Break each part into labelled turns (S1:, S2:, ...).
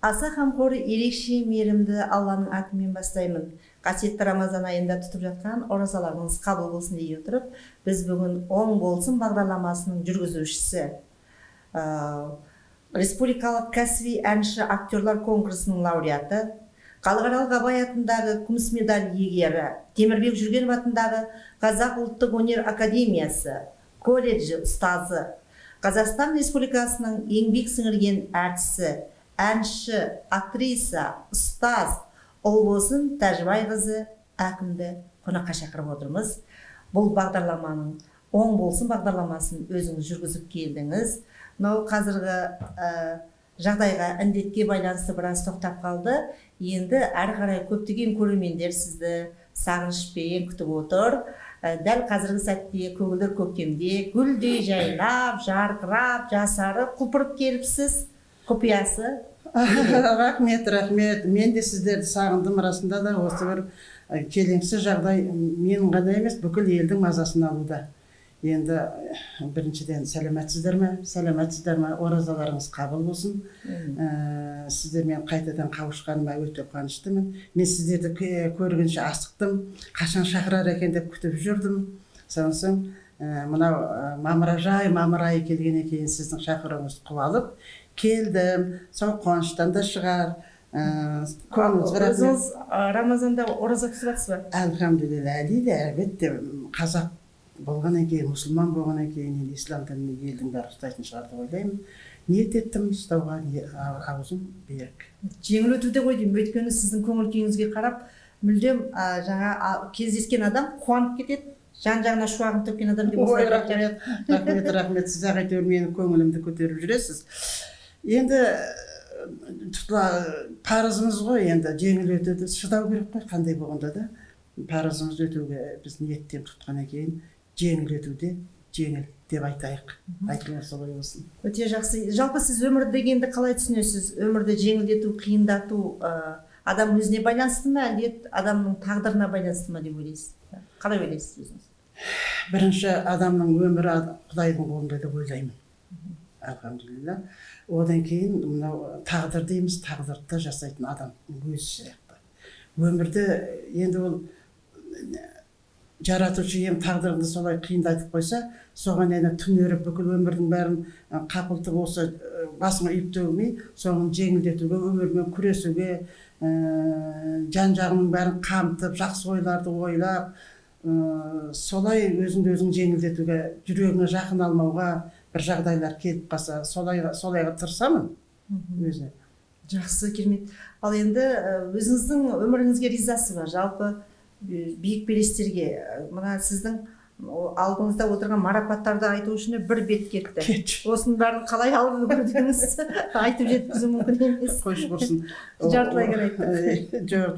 S1: Аса қамқор ерекше мейірімді Алланың атымен бастаймын. Қасиетті Рамазан айында тұтып жатқан оразаларыңыз қабыл болсын дей отырып, біз бүгін оң болсын бағдарламасының жүргізушісі, республикалық кәсіби әнші актерлар конкурсының лауреаты, Қалғаралық Абай атындағы күміс медаль иегері, Темірбек Жүргенов атындағы Қазақ ұлттық өнер академиясы колледжі ұстазы, Қазақстан Республикасының еңбек сіңірген әртісі, әнші, актриса, ұстаз Ұлбосын Тәжібайқызы әкімді қонаққа шақырып отырмыз. Бұл бағдарламаның оң болсын бағдарламасын өзіңіз жүргізіп келдіңіз. Мынау қазіргі жағдайға, індетке байланысты біраз тоқтап қалды. Енді әрі қарай көптеген көрермендер сізді сағынышпен күтіп отыр. Дәл қазіргі сәтте көгілдір көктемде гүлдей жайнап, жарқырап, жасарып, құлпырып келіпсіз. Құпиясы?
S2: Рахмет. Мен де сіздерді сағындым. Расында да осы бір келеңсіз жағдай менің ғана емес, бүкіл елдің мазасын алуда. Енді біріншіден сәлеметсіздер ме? Оразаларыңыз қабыл болсын. Сіздермен қайтадан қауышқаныма өте қуаныштымын. Мен сіздерді көргенше асықтым. Қашан шақырар екен деп күтіп жүрдім. Сосын мынау мамыр айы келгеннен кейін сіздің шақыруыңызды қуалып келдім. Сол қуаныштан да шығар.
S1: Өзіңіз Рамазанда ораза тұтып жатсыз ба?
S2: Әлхамдулилля, әлбетте қазақ болғаннан кейін, мұсылман болғаннан кейін, енді ислам дінін елдің бәрі ұстайтын шығар деп ойлаймын. Ниет еттім ұстауға, аузым берік.
S1: Жеңіл өтуде ғой деймін, өйткені сіздің көңіл күйіңізге қарап, мүлдем жаңа кездескен адам қуанып кетеді, жан-жағына шуағын төккен адам деп
S2: осылай. Рахмет, сіз әйтеуір менің көңілімді көтеріп жүресіз. Енді парызымыз ғой, енді жеңіл өтуді шыдау керек қой, қандай болғанда да. Парызымыз өтуге біз ниеттен тұтқаннан кейін жеңіл өтуде жеңіл деп айтайық. Айтылмаса солай болсын.
S1: Өте жақсы. Жалпы сіз өмір дегенді қалай түсінесіз? Өмірді жеңілдету, қиындату адам өзіне байланысты ма, әлде адамның тағдырына байланысты ма деп ойлайсыз? Қалай ойлайсыз өзіңіз?
S2: Бірінші адамның өмірі Құдайдың қолында деп ойлаймын. Әлхамдулилля. Одан кейін мынау тағдыр дейміз, тағдырды жасайтын адам өзі сияқты. Өмірді енді ол жаратушы ием тағдырыңды солай қиындатып қойса, соған енді түнеріп бүкіл өмірдің бәрін қапылтып осы басыма үйіп төгілмей, соған жеңілдетуге, өмірмен күресуге, жан-жағының бәрін қамтып, жақсы ойларды ойлап, солай өзіңді өзің жеңілдетуге, жүрегіңе жақын алмауға бір жағдайлар келіп қалса, солайға тырысамын өзіне.
S1: Жақсы, керемет. Ал енді өзіңіздің өміріңізге ризасыз ба? Жалпы биік белестерге, мына сіздің алдыңызда отырған марапаттарды айту үшін бір бет кетті. Осының бәрін қалай алып үлгердіңіз? Айтып жеткізу мүмкін емес.
S2: Қойшы құрсын.
S1: Жартылай қарайды.
S2: Жоқ.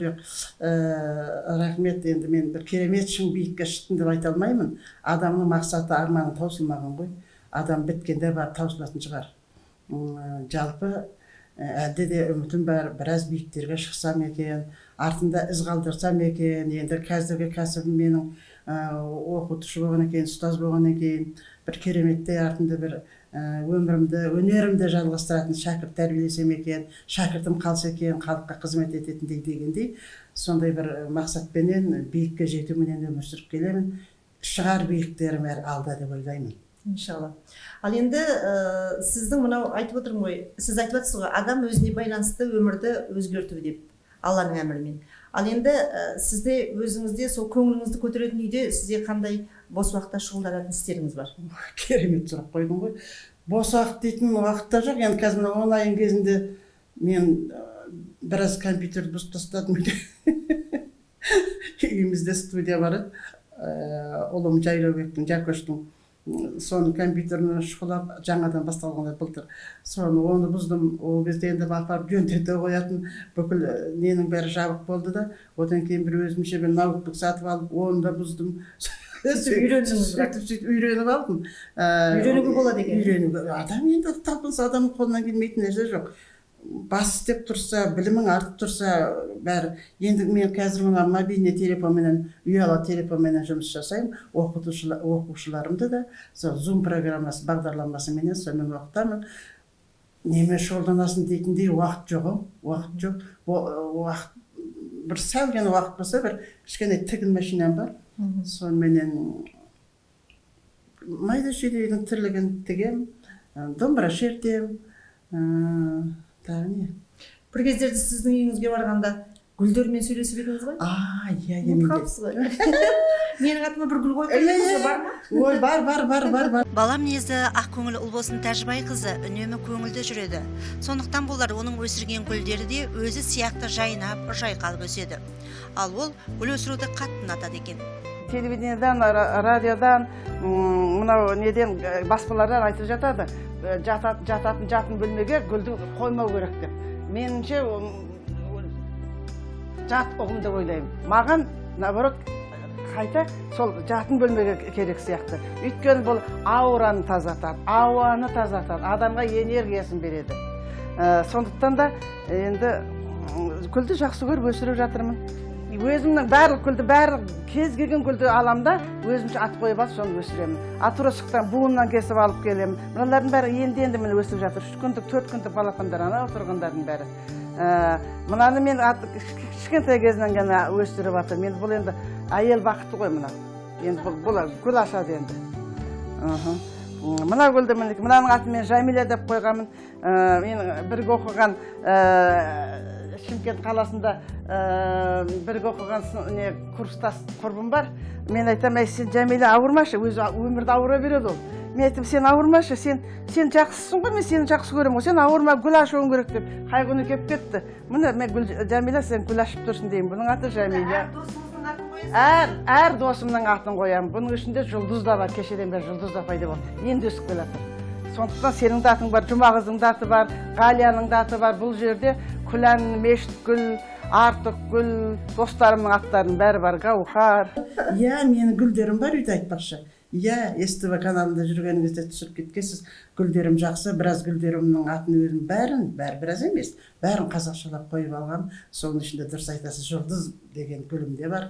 S2: Рахмет, енді мен бір керемет шың биікке шықтым деп айта алмаймын. Адамның мақсаты, арманы таусылмаған ғой. Адам біткенде бар таусылатын шығар. Жалпы әлде де үмітім бар, біраз биіктерге шықсам екен, артында із қалдырсам екен. Енді қазіргі кәсібім менің оқытушы болғаннан кейін, ұстаз болғаннан кейін бір кереметтей артында бір өнерімді жалғастыратын шәкірт тәрбиелесем екен, шәкіртім қалса екен, халыққа қызмет ететіндей дегендей, сондай бір мақсатпенен биікке жетуменен өмір сүріп келемін. Шығар биіктерім алда деп ойлаймын.
S1: Иншалла. Ал енді сіздің мынау айтып отырмын ғой, сіз айтып отырсыз ғой, адам өзіне байланысты өмірді өзгерту деп, Алланың әмірімен. Ал енді сізде өзіңізде сол көңіліңізді көтеретін үйде сізде қандай бос уақытта шұғылданатын істеріңіз бар?
S2: Керемет сұрақ қойдың ғой. Бос уақыт дейтін уақытта жоқ. Енді қазір онлайн кезінде мен біраз компьютерді бұзып тастадым. Үйімізде студия бар еді. Ұлым Жайлаубектің, Жакоштың соны компьютеріне шұғылап, жаңадан басталғанда былтыр. Оны бұздым. Ол кезде енді апарып жөндете қоятын бүкіл ненің бәрі жабық болды да. Одан кейін бір өзімше бір ноутбук сатып алып, оны да бұздым. Үйреніп алдым.
S1: Үйренуге болады екен.
S2: Адам енді талпынса адамның қолынан келмейтін нәрсе жоқ. Бас істеп тұрса, білімің артып тұрса, бәрі. Енді мен қазір мына мобильный телефонменен, ұялы телефонменен жұмыс жасаймын. Оқушыларымды да Zoom программасы, бағдарламасыменен сонымен оқытамын. неме шұғылданасың дейтіндей уақыт жоқ, уақыт жоқ. Уақыт бір сәл ғана уақыт болса, бір кішкене тігін машинам бар. Сонымен майда шүйдейдің тірлігін тігем, домбыра шертем. Тағы не?
S1: Бір кездерде сіздің үйіңізге барғанда гүлдермен сөйлесіп едіңіз ғой?
S2: Иә,
S1: Ұмытып қалыпсыз ғой. Менің атыма бір гүл қойып қойдыңыз бар ма?
S2: Ой, бар.
S3: Бала мінезі ақ көңіл Ұлбосын Тәжібай қызы үнемі көңілді жүреді. Сондықтан болар оның өсірген гүлдері де өзі сияқты жайнап, жайқалып өседі. Ал ол гүл өсіруді қатты ұнатады екен.
S2: Телевидениедан, радиодан, мынау неден баспалардан айтып жатады. Жатын бөлмеге гүлді қоймау керек деп. Меніңше жат ұғым деп ойлаймын. Маған, наоборот, қайта сол жатын бөлмеге керек сияқты. Өйткені бұл аураны тазартады, ауаны тазартады, адамға энергиясын береді. Сондықтан да енді гүлді жақсы көріп өсіріп жатырмын. Өзімнің барлық гүлді, кез келген гүлді аламда өзімше ат қойып алып, соны өсіремін. Атыра шықтан буыннан кесіп алып келемін. Мыналардың бәрі енді міне өсіп жатыр. 3 күндік, 4 күндік балапандар, ана отырғандардың бәрі. Мынаны мен кішкентай кезінен ғана өсіріп жатыр. Мен бұл енді әйел бақытты ғой мына. Енді бұл гүл ашады енді. Мына гүлді мынаның атын мен Жамиля деп қойғанмын. Мен бірге оқыған Шымкент қаласында бірге оқыған курстас құрбым бар. Мен айтам, сен Жамиля ауырмашы, өзі өмірді ауыра береді ол. Мен айтам, сен ауырмашы, сен жақсысың ғой, мен сені жақсы көремін ғой, сен ауырма, гүл ашуың керек деп. Қай күні кеп кетті. Міне, мен Жамиля, сен гүл ашып тұрсың деймін. Бұның аты Жамиля. Әр досымның атын қоямын. Бұның ішінде жұлдыз да бар, кешеден бері жұлдыз да пайда болды. Енді өсіп келатыр. Сондықтан сенің де атың бар, Жұмағыздың да аты бар, Ғалияның да аты бар. Бұл жерде Күлән, Мешіт гүл, Артық гүл, достарымның аттарының бәрі бар, Гаухар. Иә, менің гүлдерім бар үйде айтпақшы. Иә, СТВ каналында жүргеніңізде түсіріп кеткенсіз. Гүлдерім жақсы, біраз гүлдерімнің атын өзім біраз емес, бәрін қазақшалап қойып алған. Соның ішінде дұрыс айтасыз, Жұлдыз деген гүлім де бар.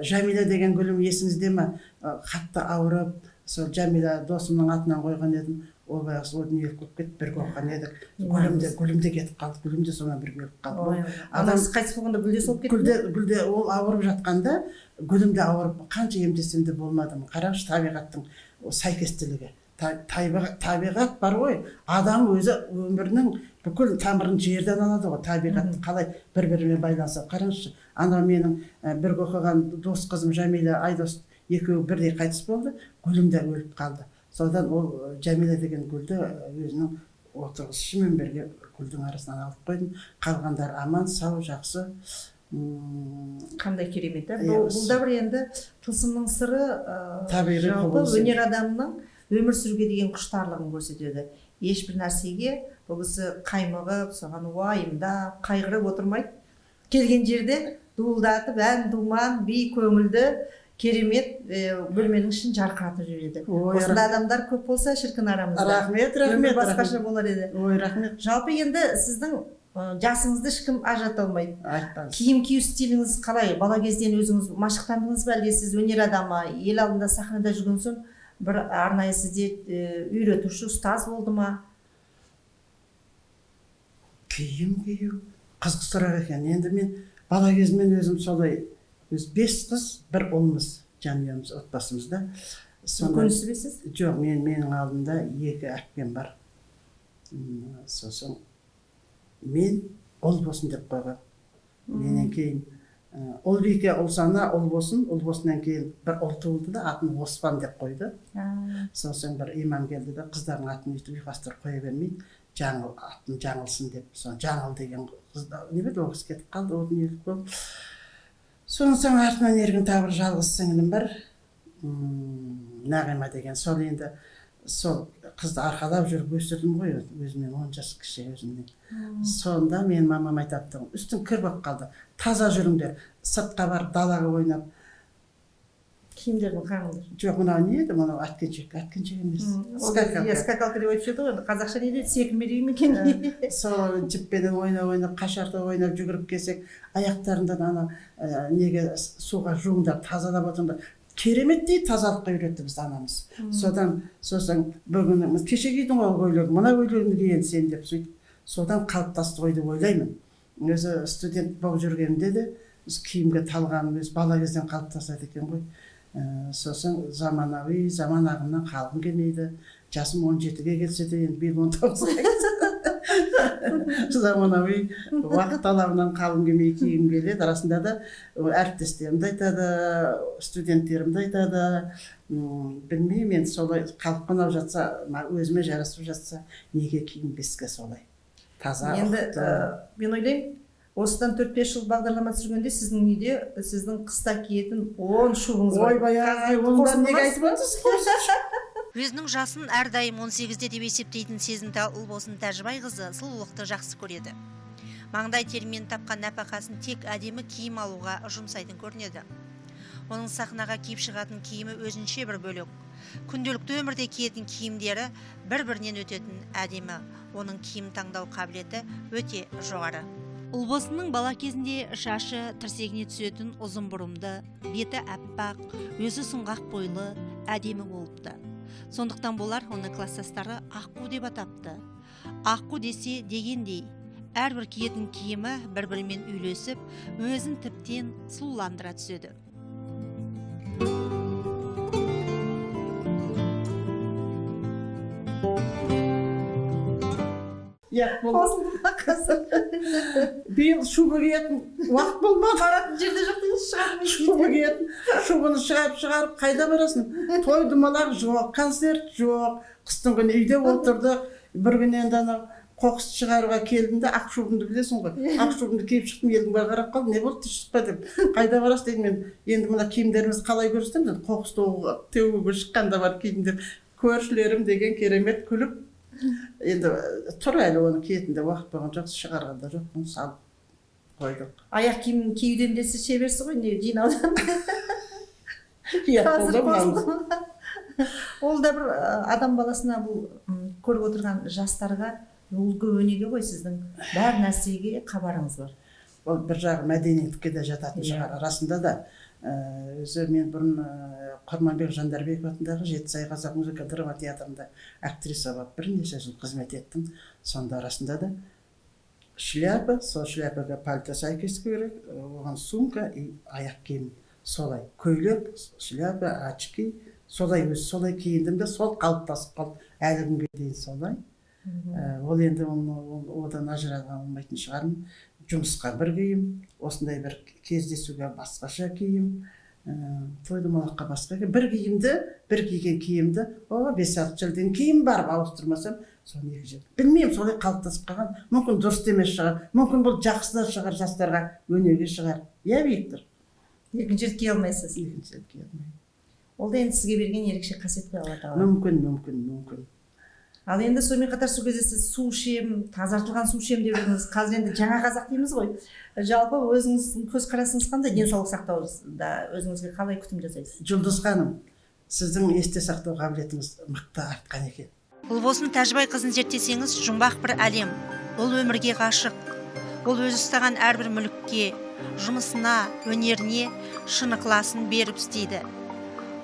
S2: Жамиля деген гүлім есіңізде ме? Қатты ауырып, сол Жамиля досымның атынан қойған едім. Ол баяғысы о дүниеге көп кетіп бірге оққан едік. Гүлім де кетіп қалды, гүлім де соңынан бірге өліп қалды.
S1: Анасы қайтыс болғанда гүлде солып кетті?
S2: Гүлде ол ауырып жатқанда, гүлім де ауырып, қанша емдесем де болмады. Қараңызшы табиғаттың сәйкестілігі. Табиғат бар ғой, адам өзі өмірінің бүкіл тамырын жерден алады ғой, табиғатты қалай бір-бірімен байланысады. Қараңызшы, ана менің бірге оқыған дос қызым Жамиля, Айдос екеуі бірдей қайтыс болды, гүлім де өліп қалды. Содан ол Жамиля деген гүлді өзінің отырғызышымен бірге гүлдің арасынан алып қойдым. Қалғандар аман, сау, жақсы.
S1: Қандай керемет. Бұл да бір енді тылсымның сыры, жалпы өнер адамының өмір сүруге деген құштарлығын көрсетеді. Ешбір нәрсеге бұл кісі қаймығып, соған уайымдап, қайғырып отырмайды. Келген жерде дуылдатып, ән, думан, би, көңілді керемет бөлменің ішін жарқыратып жібереді. Осында адамдар көп болса, шіркін арамызда.
S2: Рахмет.
S1: Өмір басқаша болар еді.
S2: Ой, рахмет.
S1: Жалпы енді сіздің жасыңызды ешкім ажырата алмайды.
S2: Айтпаңыз.
S1: Киім кию стиліңіз қалай? Бала кезден өзіңіз машықтандыңыз ба, әлде сіз өнер адамы, ел алдында сахнада жүрген соң бір арнайы сізде үйретуші ұстаз болды ма?
S2: Киім кию қызық сұрақ екен. Енді мен бала кезімнен өзім солай 5 қыз, 1 ұлмыз, жанұямыз, отбасымызда.
S1: Үлкенсіз бе сіз?
S2: Жоқ, менің алдымда 2 әпкем бар. Сосын мен Ұлбосын деп қойған. Менен кейін Ұлбике, Ұлсана, Ұлбосыннан кейін бір ұл туылды да, атын Оспан деп қойды. Сосын бір имам келді да, қыздардың атын өйтіп ұйқастырып қоя бермейді. Атын жаңылсын деп, жаңыл деген қызда, не беді, ол кісі кетіп қалды, ол дүниелік болып. Соның соң артынан ерген тағы бір жалғыз сіңілім бар, Нағима деген. Сол енді сол қызды арқалап жүріп өсірдім ғой, өзімнен 10 жас кіші өзімнен. Сонда мен мамам айтады, үстің кір болып қалды, таза жүріңдер, сыртқа барып далаға ойнап.
S1: Киімдердің қаңылдыр?
S2: Жоқ, мынау не еді, мынау әткеншек емес.
S1: Скакалка деп айтып жүрді ғой, қазақша не дейді, секірме дейі ме екен?
S2: Сол жіппеден ойнап, қашарда ойнап жүгіріп келсек, аяқтарында неге суға жуыңдар, тазалап отырыңдар. кереметтей тазалыққа үйретті бізді анамыз. Сосын бүгін кеше кидің ғой көйлек, мына көйлегіңді киген сен деп сөйтіп, содан қалыптасты ғой деп ойлаймын. Өзі студент болып жүргенде де киімге талғаным өз бала кезден қалыптасады екен ғой. Сосын заман ағымнан қалғым келмейді. Жасым 17-ге келсе де енді биыл 19-ға келсе. Заманауи уақыт талабынан қалғым келмей киім келеді. Арасында да әріптестерім де айтады, студенттерім де айтады. Білмеймін, енді солай қалып қонап жатса, өзіме жарасып жатса, неге киінбеске солай. Таза
S1: енді мен ойлаймын, осыдан 4-5 жыл бағдарлама түсіргенде сіздің үйде сіздің қыста киетін 10 шубыңыз бар.
S2: Ойбай, ондан неге айтып отырсыз?
S3: Өзінің жасын әрдайым 18-де деп есептейтін Сезімтал Ұлбосын Тәжібайқызы сұлулықты жақсы көреді. Маңдай термен тапқан нәпақасын тек әдемі киім алуға жұмсайтын көрінеді. Оның сахнаға киіп шығатын киімі өзінше бір бөлек. Күнделікті өмірде киетін киімдері бір-бірінен өтетін әдемі. Оның киім таңдау қабілеті өте жоғары. Ұлбосынның бала кезінде шашы тірсегіне түсетін ұзын бұрымды, беті әппақ, өзі сұңғақ бойлы, әдемі болыпты. Сондықтан болар оны класстастары аққу деп атапты. Аққу десе дегендей, әрбір киетін киімі бір-бірімен үйлесіп, өзін тіптен сұлуландыра түседі.
S2: Биыл шуба киетін уақыт болмады.
S1: Баратын жерде жоқ дейсіз, шығармайсыз.
S2: Шуба киетін, шубаны шығарып қайда барасың? Той думалақ жоқ, концерт жоқ. Қыстың күні үйде отырдық. Бір күні енді ана қоқыс шығаруға келдім де, ақ шубымды білесің ғой. Ақ шубымды киіп шықтым, елдің бәрі қарап қалды. Не болды, шықпа деп. Қайда барасыз дедім мен. Енді мына киімдеріміз қалай көрсетемін? Қоқыс теуге шыққанда бар киім деп. Көршілерім деген керемет күліп, енді тұр әлі оны киетінде уақыт болған жоқ, шығарғанда жоқ, оны салып қойдық.
S1: Аяқ киім киюден де сіз шеберсіз ғой, не жинаудан. Ол да бір адам баласына, бұл көріп отырған жастарға үлгі өнеге ғой, сіздің бәр нәрсеге хабарыңыз бар.
S2: Ол бір жағы мәдениетке де жататын шығар. Арасында да өзі мен бұрын Құрманбек Жандарбеков атындағы Жетісай қазақ музыка драма театрында актриса болып бірнеше жыл қызмет еттім. Сонда арасында да шляпа, сол шляпаға пальто сәйкес керек, оған сумка и аяқ киім солай. Көйлек, шляпа, очки, солай киіндім де сол қалыптасып қалды. Әлі күнге дейін солай. Ол енді одан ажыраған болмайтын шығармын. Жұмысқа бір киім, осындай бір кездесуге басқаша киім, той-домалаққа басқа киім. Бір киген киімді, 5-6 жылдан кейін барып ауыстырмасам, соны 2 жыл. Білмеймін, солай қалыптасып қалған. Мүмкін дұрыс емес шығар, мүмкін бұл жақсы да шығар, жастарға өнеге шығар. Иә, Виктор?
S1: Екінші рет кие алмайсыз.
S2: Екінші рет кие алмаймын.
S1: Ол да енді сізге берген ерекше қасиет қой, Алла тағала.
S2: Мүмкін.
S1: Ал енді сонымен қатар сол кезде сіз су ішем, тазартылған су ішем деп едіңіз. Қазір енді жаңа қазақ дейміз ғой. Жалпы өзіңіздің көзқарасыңыз қандай, денсаулық сақтауда өзіңізге қалай күтім жасайсыз?
S2: Жұлдыз ханым, сіздің есте сақтау қабілетіңіз мықты артқан екен.
S3: Ұлбосын Тәжібайқызын зерттесеңіз, жұмбақ бір әлем. Ол өмірге ғашық. Ол өзі ұстаған әрбір мүлікке, жұмысына, өнеріне шын ықыласын беріп істейді.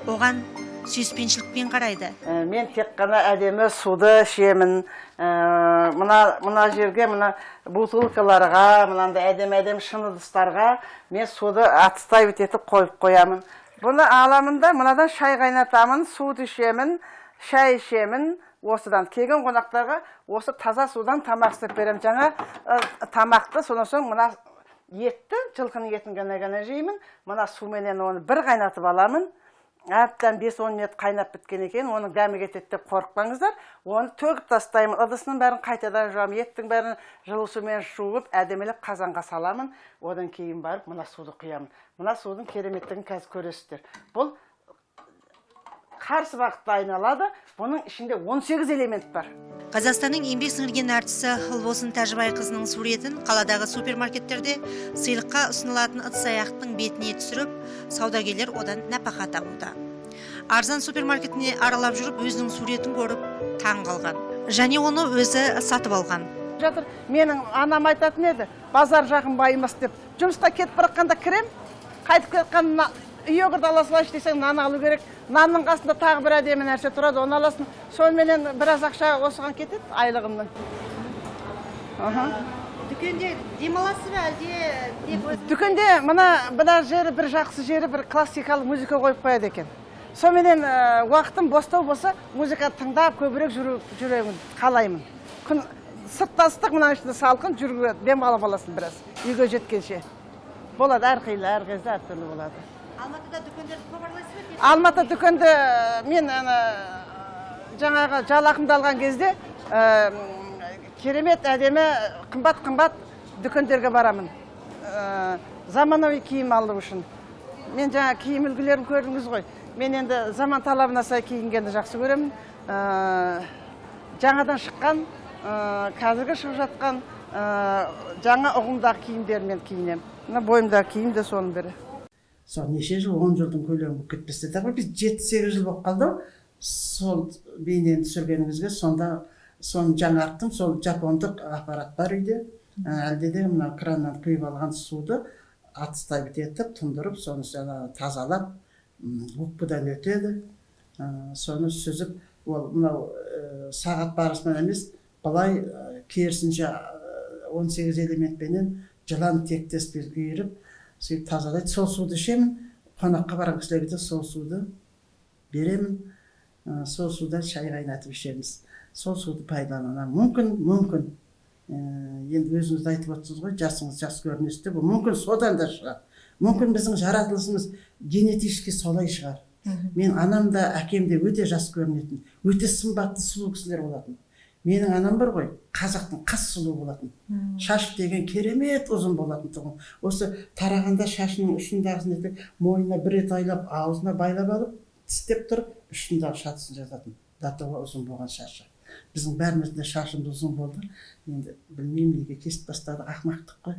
S3: Оған сүйіспеншілікпен қарайды.
S2: Мен тек қана әдемі суды ішемін. Мына жерге, мына бутылкаларға, мынандай әдемі шыны ыдыстарға мен суды атыстай етіп қойып қоямын. Бұны аламын да, мынадан шай қайнатамын, суды ішемін, шай ішемін. Осыдан келген қонақтарға осы таза судан тамақ істеп беремін. Жаңа тамақты, содан соң мына етті, жылқының етін ғана жеймін. Мына суменен оны бір қайнатып аламын. Әптен 5-10 минут қайнап біткен екен, оның дәмі кетеді деп қорықпаңыздар. Оны төгіп тастаймын, ыдысының бәрін қайтадан жуамын, еттің бәрін жылы сумен жуып, әдемілеп қазанға саламын. Одан кейін барып, мына суды құямын. Мына судың кереметтігін қазір көресіздер. Бұл қарсы бағытта айналады, бұның ішінде 18 элемент бар.
S3: Қазақстанның еңбек сіңірген әртісі Ұлбосын Тәжібайқызының суретін қаладағы супермаркеттерде сыйлыққа ұсынылатын ыдыс-аяқтың бетіне түсіріп, саудагерлер одан нәпақа табуда. Арзан супермаркетіне аралап жүріп, өзінің суретін көріп, таң қалған. Және оны өзі сатып алған.
S2: Жатыр, менің анам айтатын еді, базар жағын байымас деп. Жұмысқа кетіп бұраққанда кірем, қайтып кетқанына үйге кірді ала салайыншы десең нан алу керек. Нанның қасында тағы бір әдемі нәрсе тұрады, оны аласың. Соныменен біраз ақша осыған кетеді айлығымның.
S3: Дүкенде демаласыз ба әлде
S2: Дүкенде мына жері бір жақсы жері бір классикалық музыка қойып қояды екен. Соныменен уақытым бостау болса, музыка тыңдап көбірек жүремін, қалаймын. Күн сыртта ыстық, мына ішінде салқын, жүруге дем алып аласың біраз, үйге жеткенше. Болады, әрқилы, әрқайсысы әртүрлі болады.
S3: Алматыда дүкендерді көп аралайсыз ба?
S2: Алматы дүкенді мен жаңағы жалақымды алған кезде керемет, әдемі, қымбат дүкендерге барамын. Заманауи киім алу үшін. Мен жаңа киім үлгілерін көрдіңіз ғой. Мен енді заман талабына сай киінгенді жақсы көремін. Жаңадан шыққан, қазіргі шығып жатқан жаңа ұғымдағы киімдермен киінемін. Бойымдағы киім де соның бірі. Сол неше жыл, 10 жылдың көлемі болып кетпесте. Біз 7-8 жыл болып қалды. Сол бейнені түсіргенімізге соны жаңарттым. Сол жапондық аппарат бар үйде. Әлде де мына краннан құйып алған суды атыстай етіп, тұндырып, соны тазалап, өкпеден өтеді. Соны сүзіп, ол мынау сағат барысымен емес, былай керісінше 18 элементпенен жылан тектес үйіріп, сөйтіп тазалайды. Сол суды ішемін, қонаққа барған кісілерге сол суды беремін. Сол суда шай қайнатып ішеміз. Сол суды пайдаланамын. Мүмкін. Енді өзіңіз айтып отырсыз ғой, жасыңыз жас көрінесіз, бұл мүмкін содан да шығар. Мүмкін біздің жаратылысымыз генетически солай шығар. Мен анам да, әкем де өте жас көрінетін, өте сымбатты сұлу кісілер болатын. Менің анам бар ғой, қазақтың қас сұлу болатын. Шаш деген керемет ұзын болатын тұғын. Осы тарағанда шашының ұшындағысын мойнына бір рет айлап, аузына байлап алып, тістеп тұрып, ұшындағы шатысын жазатын. Датова ұзын болған шашы. Біздің бәрімізде шашымыз ұзын болды. Енді білмеймін, неге кесіп бастады, ақмақтық қой.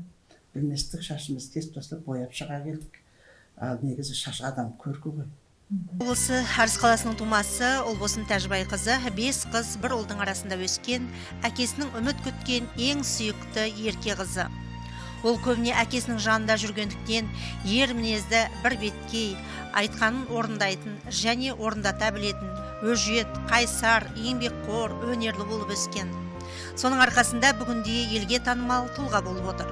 S2: Білместік, шашымызды кесіп бастап, бояп шыға келдік. Ал негізі шаш адам көркі ғой.
S3: Осы Арыс қаласының тумасы Ұлбосын Тәжібайқызы 5 қыз бір ұлдың арасында өскен, әкесінің үміт күткен ең сүйікті ерке қызы. Ол көбіне әкесінің жанында жүргендіктен ер мінезді, бір беткей, айтқанын орындайтын және орындата білетін, өжет, қайсар, еңбекқор, өнерлі болып өскен. Соның арқасында бүгінде елге танымал тұлға болып отыр.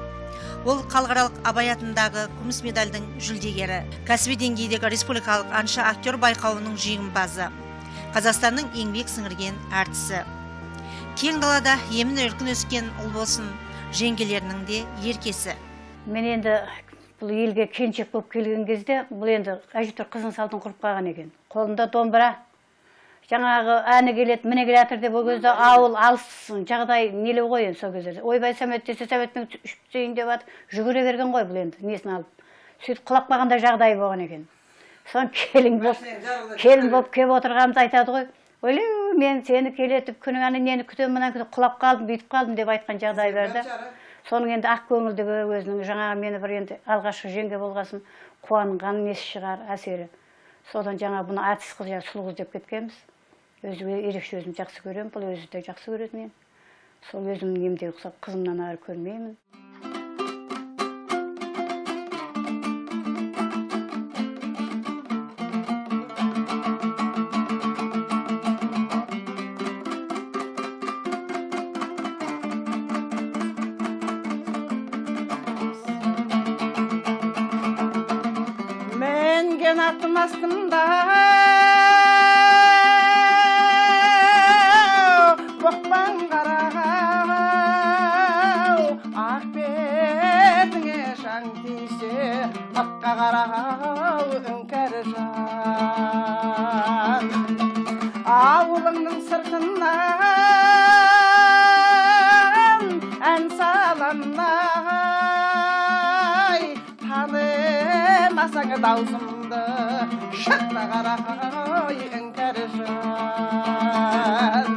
S3: Ол халықаралық Абай атындағы күміс медальдің жүлдегері, кәсіби деңгейдегі республикалық аңшы актер байқауының жеңімпазы, Қазақстанның еңбек сіңірген әртісі. Кең далада емін еркін өскен Ұлбосын жеңгелерінің де еркесі.
S4: Мен енді бұл елге келіншек болып келген кезде, бұл енді әжетөр қызын салтын құрып қалған екен. Қолында домбыра, жаңағы әні келеді, міне келатыр деп, ол кезде ауыл алыс жағдай нелеу ғой енді сол кезде. Ойбай Сәмет десе, Сәметпен үшпсейін деп атып, жүгіре берген ғой бұл енді, несін алып. Сөйтіп құлап қалғандай жағдай болған екен. Сон келін болып кеп отырғанымды айтады ғой. Өлеу, мен сені келетіп, күнің аны нені күтем, мұнан күтіп, құлап қалдым, бүйтіп қалдым деп айтқан жағдай берді. Соның енді ақ көңілдігі өзінің жаңағы мені бір енді алғашқы жеңге болғасын қуанған несі шығар әсері. Содан жаңа бұны атыс қыз, сұлу қыз деп кеткенбіз. Өзі ерекше өзім жақсы көремін, бұл өзі де жақсы көреді мен. Сол өзімнің немдегі ұқсап қызымнан ары көрмеймін.
S2: Менген аттым астымда боқпан қарағау, ақ бетіңе шаң тисе, аққа қарағау үңкәрі жан. Ауылыңның сыртынан ән саламай, танымасаң даусымды, шықта қарағай үңкәрі жан.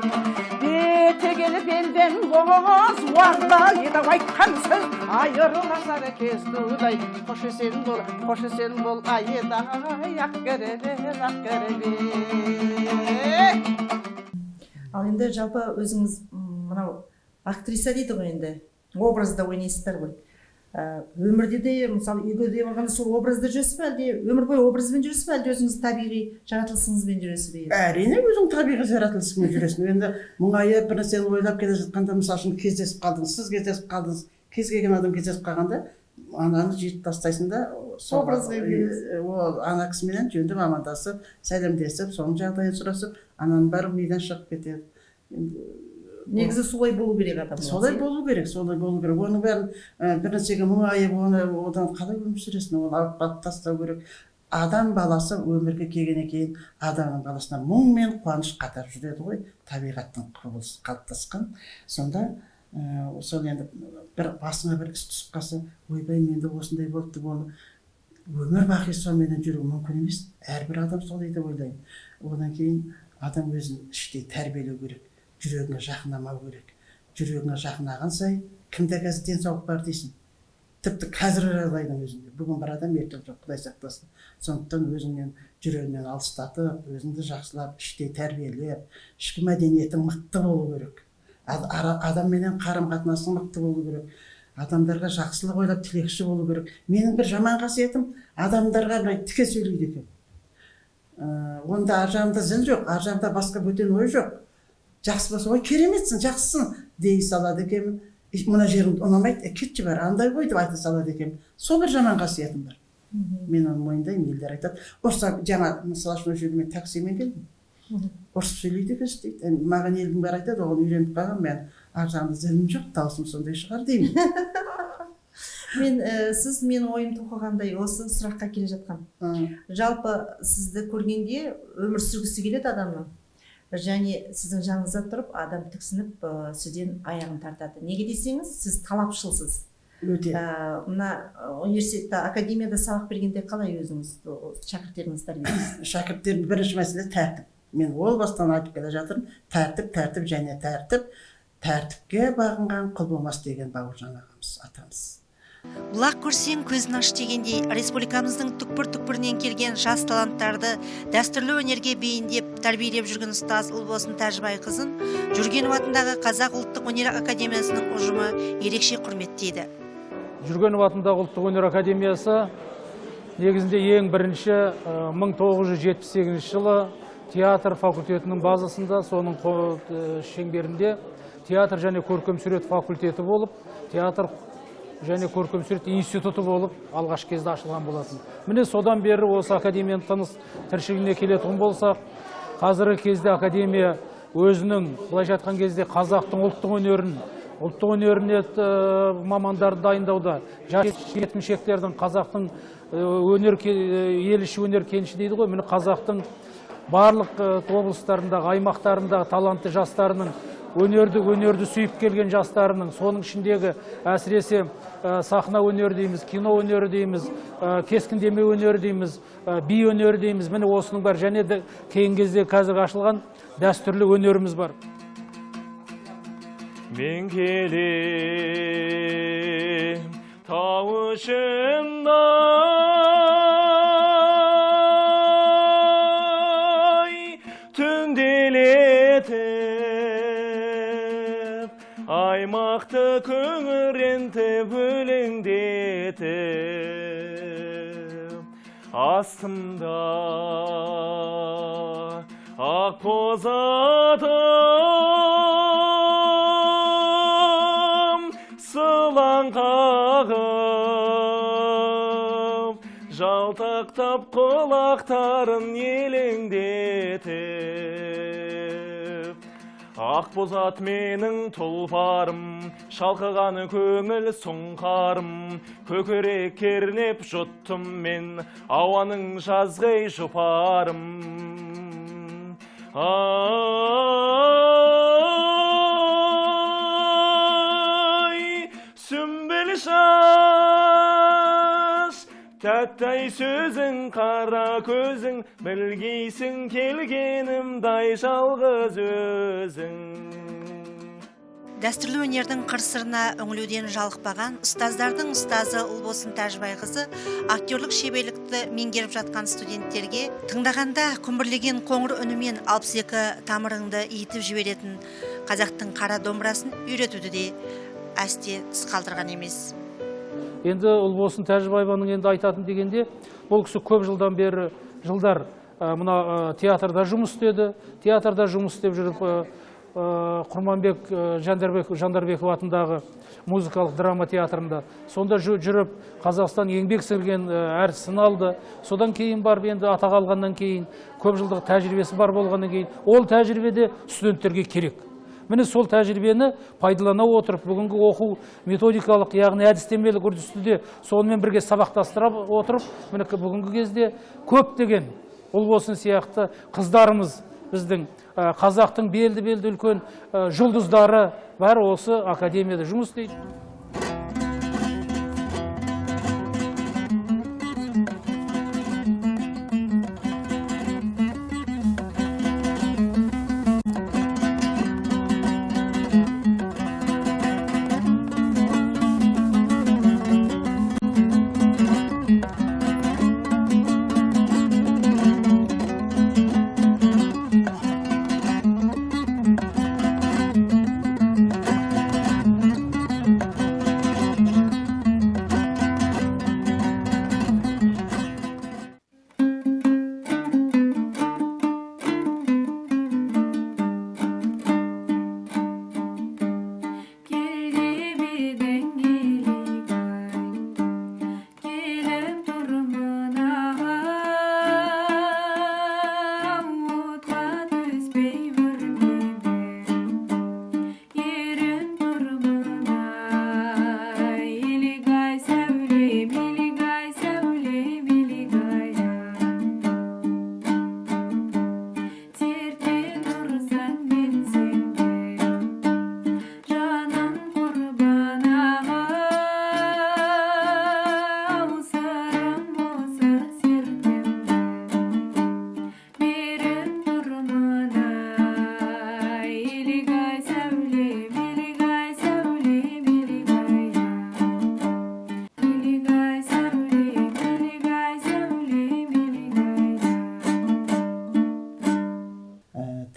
S2: Беті белден боз, уақта еді айтқан сөз, айырыласар кестудай, қош есен бол, айедай, ақ керебе.
S1: Ал енді жалпы өзіңіз мынау актриса дейді ғой енді, образда ойнайсыздар ғой. Өмірде де мысалы үйге де барғанда сол образда жүресіз бе, әлде өмір бойы образбен жүресіз бе, әлде өзіңіз табиғи жаратылысыңызбен жүресіз бе?
S2: Әрине өзің табиғи жаратылысыңмен жүресің. Енді мұңайып бір нәрсені ойлап келе жатқанда, мысалы үшін кездесіп қалдыңыз, сіз кездесіп қалдыңыз, кез келген адам кездесіп қалғанда ананы жиып тастайсың да
S1: Образға келесіз.
S2: ол ана кісіменен жөндеп амандасып, сәлемдесіп, соның жағдайын сұрасып, ананың бәрі мидан шығып кетеді.
S1: Негізі солай болу керек адам.
S2: Солай болу керек, солай болу керек. Оның бәрін бір нәрсеге мұңайып, одан қалай өмір сүресің, оны алып тастау керек. Адам баласы өмірге келгеннен кейін адамның баласына мұң мен қуаныш қатар жүреді ғой, табиғаттың құбылысы қалыптасқан. Сонда сол енді бір басыңа бір іс түсіп қалса, ойбай менде осындай болыпты, оны өмір бақи сонымен жүру мүмкін емес. Әрбір адам солай деп ойлаймын. Одан кейін адам өзін іштей тәрбиелеу керек. Жүрегіңе жақындамау керек. Жүрегіңе жақындаған сайын кімде қазір денсаулық бар дейсің. Тіпті қазіргі жағдайдың өзінде. Бүгін бір адам, ертең жоқ, Құдай сақтасын. Сондықтан өзіңнен жүрегіңнен алыстатып, өзіңді жақсылап, іштей тәрбиелеп, ішкі мәдениетің мықты болу керек. Адамменен қарым-қатынасың мықты болу керек. Адамдарға жақсылық ойлап тілекші болу керек. Менің бір жаман қасиетім адамдарға былай тіке сөйлейді екен. Онда ар жағымда зіл жоқ, ар жағымда басқа бөтен ой жоқ. Жақсы болса, ой кереметсің, жақсысың дей салады екенмін. Мына жерің ұнамайды, кетші бар, андай ғой деп айта салады екенмін. Сол бір жаман қасиетім бар. Мен оны мойындаймын, елдер айтады. Орысқа жаңа мысалы үшін жерде мен таксимен келдім. Орыс сөйлейді екенсіз дейді. Маған елдің бәрі айтады, оған үйреніп қалған, мен ар жағымда зілім жоқ, даусым сондай шығар деймін.
S1: Сіз менің ойымды оқығандай осы сұраққа келе жатқан. Жалпы сізді көргенде өмір сүргісі келеді адамның. Және сіздің жаныңызда тұрып, адам тіксініп, сізден аяғын тартады. Неге десеңіз, сіз талапшылсыз.
S2: Өте.
S1: Мына университетте, академияда сабақ бергенде қалай өзіңіз шәкірттеріңізді тәрбиелейсіз?
S2: Шәкірттердің бірінші мәселе тәртіп. Мен ол бастан айтып келе жатырмын. Тәртіп және тәртіп. Тәртіпке бағынған құл болмас деген Бауыржан ағамыз, атамыз.
S3: Бұлақ көрсең көзін аш дегендей, республикамыздың түкпір-түкпірінен келген жас таланттарды дәстүрлі өнерге бейіндеп тәрбиелеп жүрген ұстаз Ұлбосын Тәжібайқызын Жүргенов атындағы Қазақ ұлттық өнер академиясының ұжымы ерекше құрметтейді.
S5: Жүргенов атындағы ұлттық өнер академиясы негізінде ең бірінші 1978 жылы театр факультетінің базасында, соның шеңберінде театр және көркем сурет факультеті болып, театр және көркем сурет институты болып алғаш кезде ашылған болатын. Міне содан бері осы академияның тыныс тіршілігіне келетін болсақ, қазіргі кезде академия өзінің, былайша айтқан кезде қазақтың ұлттық өнеріне мамандарды дайындауда, жас жеткіншектердің қазақтың ел іші өнер кеніші дейді ғой, міне қазақтың барлық облыстарындағы, аймақтарындағы талантты жастарының өнерді сүйіп келген жастарының, соның ішіндегі әсіресе сахна өнері дейміз, кино өнері дейміз, кескіндеме өнері дейміз, би өнері дейміз. Міне осының бар, және де кейінгі кезде қазір ашылған дәстүрлі өнеріміз бар.
S6: Мен келем тау ішіндай түнделетіп, аймақты көңірентіп өлеңдетіп, астымда ақ боз атым сылаң қағып, жалтақтап құлақтарын елеңдетіп, ақ боз ат менің тұлпарым, шалқығаны көңіл сұңқарым, көкірек кернеп жұттым мен ауаның жазғай жұпарым. Ай, сүмбіл шаш, тәттай сөзің, қара көзің, білгейсің келгенімдай жалғыз өзің.
S3: Дәстүрлі өнердің қыр-сырына үңілуден жалықпаған ұстаздардың ұстазы Ұлбосын Тәжібайқызы актерлік шеберлікті меңгеріп жатқан студенттерге тыңдағанда күмбірлеген қоңыр үнімен 62 тамырыңды иітіп жіберетін қазақтың қара домбырасын үйретуді де әсте тыс қалдырған емес.
S5: Енді Ұлбосын Тәжібаеваның енді айтатын дегенде, бұл кісі көп жылдан бері жылдар мына театрда жұмыс істеді. Театрда жұмыс істеп жүріп, Құрманбек Жандарбеков атындағы музыкалық драма театрында сонда жүріп, Қазақстан еңбек сіңірген әртісін алды. Содан кейін барып, енді атақ алғаннан кейін, көп жылдық тәжірибесі бар болғаннан кейін, ол тәжірибеде студенттерге керек. Міне сол тәжірибені пайдалана отырып, бүгінгі оқу методикалық, яғни әдістемелік үрдісті де сонымен бірге сабақтастыра отырып, міне бүгінгі кезде көптеген Ұлбосын сияқты қыздарымыз, біздің қазақтың белді үлкен жұлдыздары бәрі осы академияда жұмыс істейді.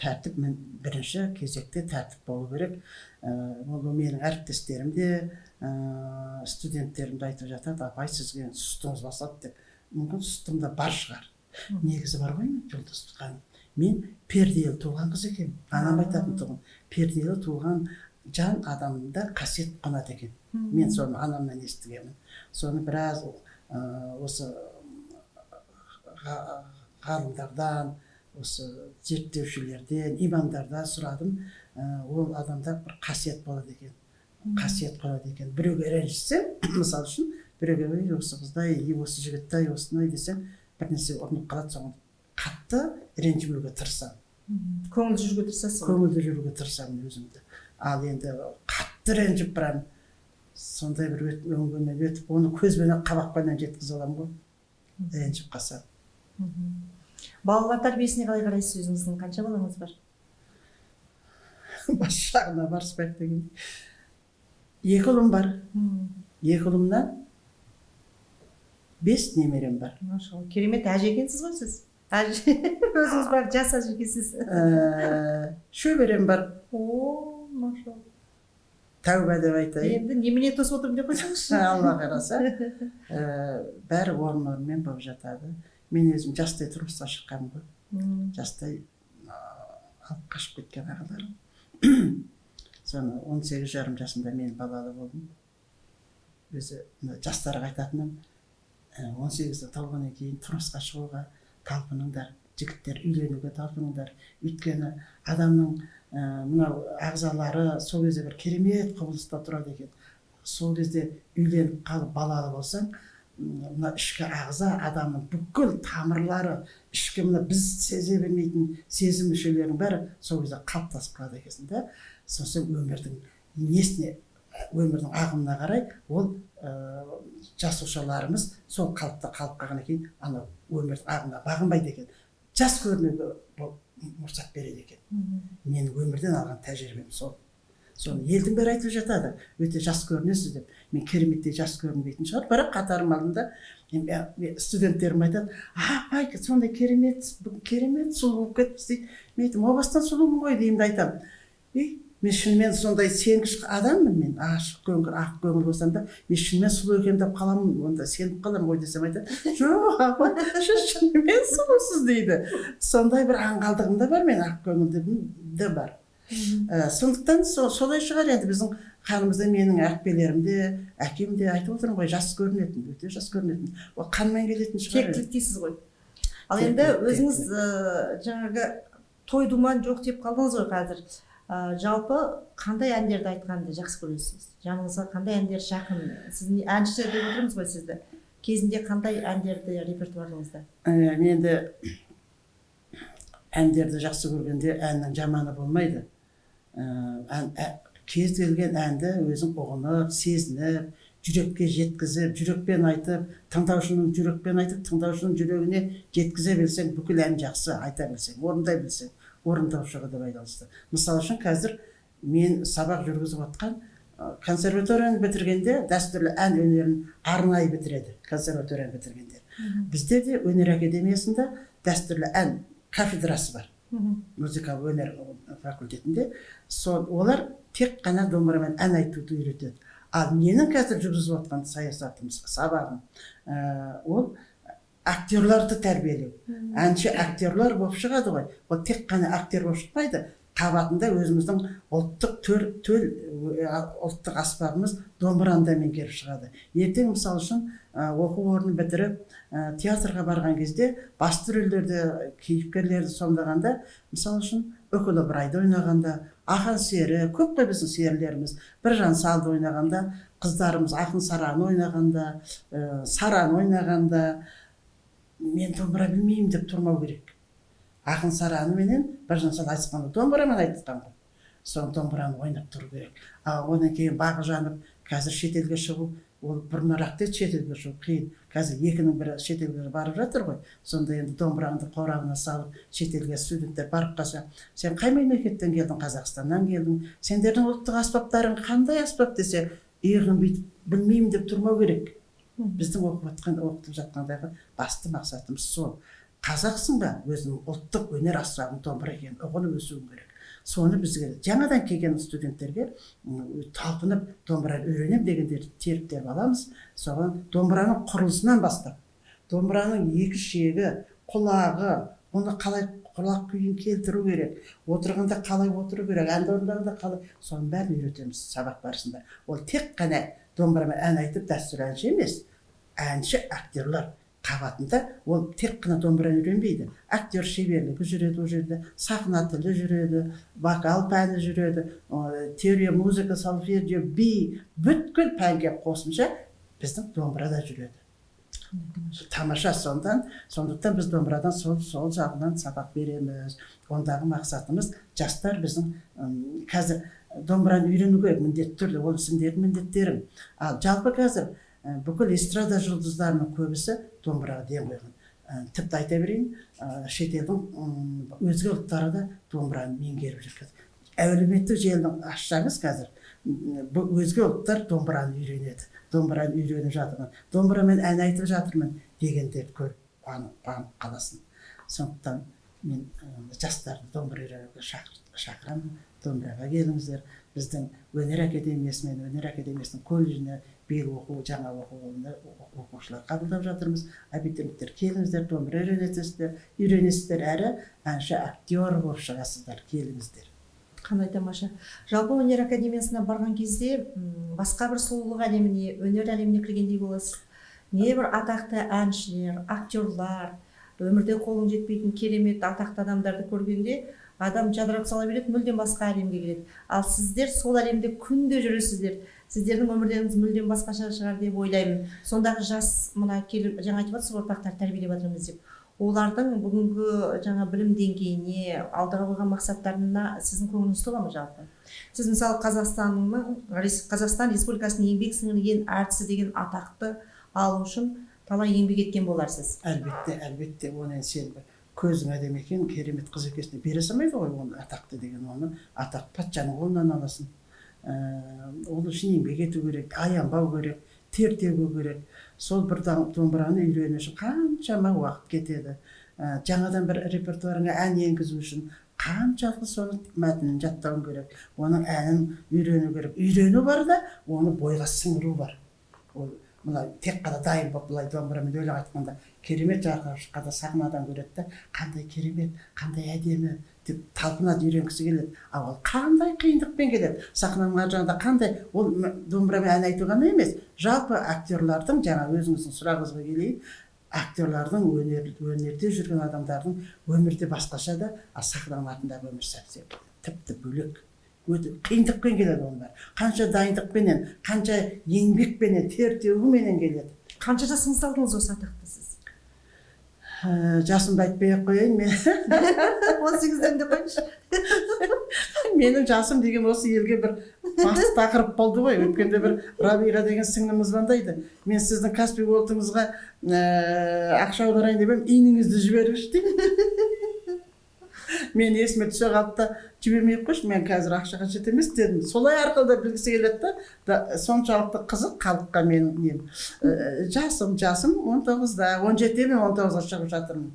S2: Тәртіп бірінші кезекте тәртіп болу керек. Ол менің әріптестерім де, студенттерім де айтып жатады, апай сізге сұстыңыз басады деп. Мүмкін сұстым да бар шығар. Негізі бар ғой, Жұлдыз ханым. Мен перделі туған қыз екен. Анам айтатын тұғын. Перделі туған жан адамында қасиет қонады екен. Мен соны анамнан естігенмін. Соны біраз осы ғалымдардан, осы зерттеушілерден, имамдардан сұрадым. Ол адамда бір қасиет болады екен. Қасиет қонады екен. Біреуге ренжісем, мысалы үшін, біреуге осы қыздай, осы жігіттай, осындай десем, бірнәрсе орнып қалады, соңын қатты ренжімеуге тырысамын.
S1: Көңілді жүруге тырысасыз?
S2: Көңілді жүруге тырысамын өзімді. Ал енді қатты ренжіп барам, сондай бір өңгеннен өтіп, оны көзбенен қабақпенен жеткізе аламын ғой, ренжіп қалсам.
S1: Балалар тәрбиесіне қалай қарайсыз өзіңіздің? Қанша балаңыз бар?
S2: Бас жағына барыспайды деген. 2 ұлым бар. 2 ұлымнан 5 немерем бар.
S1: Машалла, керемет әже екенсіз ғой сіз. Әже, өзіңіз бар, жас әже екенсіз.
S2: Шөберем бар.
S1: О, машалла.
S2: Тәуба деп айтайын.
S1: Енді немене тосып отырмын деп қойсаңызшы.
S2: Алла қараса, бәрі орын-орнымен болып жатады. Мен өзім жастай тұрмысқа шыққанмын ғой. Жастай алып қашып кеткен ағаларым. Соны 18,5 жасында мен балалы болдым. Өзі жастарға айтатыным, 18-де толғаннан кейін тұрмысқа шығуға талпыныңдар, жігіттер үйленуге талпыныңдар. Өйткені адамның мынау ағзалары сол кезде бір керемет құбылыста тұрады екен. Сол кезде үйленіп қалып балалы болсаң, мына ішкі ағза адамның бүкіл тамырлары, ішкі мына біз сезе бермейтін сезім мүшелерінің бәрі сол кезде қалыптасып қалады екенсің да. Сосын өмірдің несіне, өмірдің ағымына қарай ол жасушаларымыз сол қалыпта қалып қалғаннан кейін ана өмірдің ағымына бағынбайды екен. Жас көрінуге мұрсат береді екен. Менің өмірден алған тәжірибем сол. Соны елдің бәрі айтып жатады, өте жас көрінесіз деп. Мен кереметтей жас көрінбейтін шығар, бірақ қатарым алдында студенттерім айтады, апай, сондай керемет сұлу болып кетіпсіз дейді. Мен айтамын, о бастан сұлумын ғой деймін де айтамын. мен шынымен сондай сенгіш адаммын, мен ашық көңіл, ақ көңіл болсам да, мен шынымен сұлу екен деп қаламын, онда сеніп қаламын ғой десем айтады, жоқ апа, шынымен сұлусыз дейді. Сондай бір аңғалдығым да бар, мен ақ көңілдігім де бар. Сондықтан солай шығар енді біздің қанымызда, менің әкпелерім де, әкем де айтып отырмын ғой, жас көрінетін, өте жас көрінетін. Ол қанмен келетін шығар.
S1: Тектілік дейсіз ғой. Ал енді өзіңіз жаңағы той думан жоқ деп қалдыңыз ғой қазір. Жалпы қандай әндерді айтқанды жақсы көресіз? Жаныңызға қандай әндер жақын? Сіз әнші деп отырмыз ғой сізді. Кезінде қандай әндерді репертуарыңызда?
S2: Менде әндерді жақсы көргенде әннің жаманы болмайды. Кез келген әнді өзің ұғынып, сезініп, жүрекке жеткізіп, жүрекпен айтып, тыңдаушының жүрекпен айтып, тыңдаушының жүрегіне жеткізе білсең, бүкіл ән жақсы айта білсең, орындай білсең, орындаушыға да байланысты. Мысалы үшін қазір мен сабақ жүргізіп отқан консерваторияны бітіргенде дәстүрлі ән өнерін арнайы бітіреді консерваторияны бітіргендер. Бізде де өнер академиясында дәстүрлі ән кафедрасы бар. Музыкалық өнер факультетінде. Олар тек қана домбырамен ән айтуды үйретеді. Ал менің қазір жүргізіп отқан саясатым, сабағым, ол актерларды тәрбиелеу. Әнші актерлар болып шығады ғой. Ол тек қана актер болып шықпайды. Қабатында өзіміздің ұлттық аспабымыз домбыраны да меңгеріп шығады. Ертең мысалы үшін оқу орнын бітіріп, театрға барған кезде басты рөлдерді, кейіпкерлерді сомдағанда, мысалы үшін Үкілі Ыбырайды ойнағанда, Ақан сері, көп қой біздің серілеріміз, Біржан Салды ойнағанда, қыздарымыз Ақын Сараны ойнағанда, Сараны ойнағанда, мен домбыра білмеймін деп тұрмау керек. Ақын Сараны менен Біржан Сал айтысқанда домбырамен айтысқан ғой. Соны домбыраны ойнап тұру керек. Одан кейін бағы жанып, қазір шетелге шығу, ол бұрынырақ еді, шетелге шығу қиын. Қазір екінің бірі шетелге барып жатыр ғой. Сонда енді домбыраңды қорабына салып, шетелге студенттер барып қалса, сен қай мемлекеттен келдің? Қазақстаннан келдің. Сендердің ұлттық аспаптарың қандай аспап десе, иығын бүйтіп білмеймін деп тұрмау керек. Біздің оқытып жатқандағы басты мақсатымыз сол. Қазақсың ба, өзінің ұлттық өнер аспабын домбыра екенін ұғынып өсуің керек. Соны бізге жаңадан келген студенттерге талпынып домбыраны үйренем дегендерді теріп аламыз. Соған домбыраның құрылысынан бастап, домбыраның екі шегі, құлағы, оны қалай құлақ күйін келтіру керек, отырғанда қалай отыру керек, әнді орындағанда қалай, соның бәрін үйретеміз сабақ барысында. Ол тек қана домбырамен ән айтып дәстүрлі әнші емес, әнші актерлар қабатында ол тек қана домбыраны үйренбейді. Актер шеберлігі жүреді ол жерде, сахна тілі жүреді, вокал пәні жүреді, теория, музыка, солфеджио, би, бүткіл пәнге қосымша біздің домбырада жүреді. Тамаша. Сондықтан біз домбырадан сол жағынан сабақ береміз. Ондағы мақсатымыз жастар біздің қазір домбыраны үйрену керек, міндетті түрде, ол сендердің міндеттерің. Ал жалпы қазір бүкіл эстрада жұлдыздарының көбісі домбыраға ден қойған. Тіпті айта берейін, шетелдің өзге ұлттары да домбыраны меңгеріп жүр. Әлеуметтік желіні ашсаңыз қазір, өзге ұлттар домбыраны үйренеді. Домбыраны үйреніп жатырмын, домбырамен ән айтып жатырмын дегендер көріп қанып қаласын. Сондықтан мен жастарды домбыра үйренуге шақырамын. Домбыраға келіңіздер. Біздің өнер академиясы мен өнер академиясының колледжіне биыл жаңа оқу жылында оқушылар қабылдап жатырмыз. Абитуриенттер келіңіздер, домбыра үйренесіздер, әрі әнші актер болып шығасыздар, келіңіздер.
S1: Қандай тамаша. Жалпы өнер академиясына барған кезде басқа бір сұлулық әлеміне, өнер әлеміне кіргендей боласыз. Небір атақты әншілер, актерлар, өмірде қолың жетпейтін керемет атақты адамдарды көргенде адам жадырап сала береді, мүлдем басқа әлемге келеді. Ал сіздер сол әлемде күнде жүресіздер. Сіздердің өмірлеріңіз мүлдем басқаша шығар деп ойлаймын. Сондағы жас мына келіп жаңа айтып жатсыз ұрпақтар тәрбиелеп жатырмыз деп. Олардың бүгінгі жаңа білім деңгейіне, алдыға қойған мақсаттарына сіздің көңіліңіз тола ма жалпы? Сіз мысалы Қазақстан Республикасының еңбек сіңірген әртісі деген атақты алу үшін талай еңбек еткен боларсыз.
S2: Әлбетте, оны сен көзің әдемі екен, керемет қыз екесіне бере салмайды ғой, оны атақты деген, оны атақ патшаның қолынан аласың. Ол үшін еңбек ету керек, аянбау керек, тер төгу керек. Сол бір домбыраны үйрену үшін қаншама уақыт кетеді. Жаңадан бір репертуарыңа ән енгізу үшін қаншалықты соның мәтінін жаттауың керек, оның әнін үйрену керек. Үйрену бар да, оны бойға сіңіру бар. Ол мына тек қана дайын болып былай домбырамен өлең айтқанда керемет жарқырап шыққанда сахнадан көреді да, қандай керемет, қандай әдемі деп талпынады, үйренгісі келеді. Ал ол қандай қиындықпен келеді. Сахнаның ар жағында қандай, ол домбырамен ән айту ғана емес, жалпы актерлардың, жаңа өзіңіздің сұрағыңызға келейін, актерлардың, өнерде жүрген адамдардың өмірде басқаша да, сахнаның артындағы өмір сәтсе тіпті бөлек. Өте қиындықпен келеді onlar. Қанша дайындықпенен, қанша еңбекпенен, тер төгуменен келеді.
S1: Қанша жасыңызда алдыңыз осы атақты сіз?
S2: Жасымды айтпай ақ қояйын мен.
S1: 18-ден де қойыңызшы.
S2: Менің жасым деген осы елге бір басты тақырып болды ғой. Өткенде бір Рабиға деген сіңліміз звондайды. Мен сіздің Каспий Голдыңызға ақша аударайын деп едім, үйіңізді жіберіңізші дейді. Мен есіме түсе қалды да, жібермей қойшы, мен қазір ақшаға жете емес дедім. Солай арқылы да білгісі келеді да, соншалықты қызық халыққа менің нем. Жасым 19-да, 17-де мен 19-ға шығып жатырмын.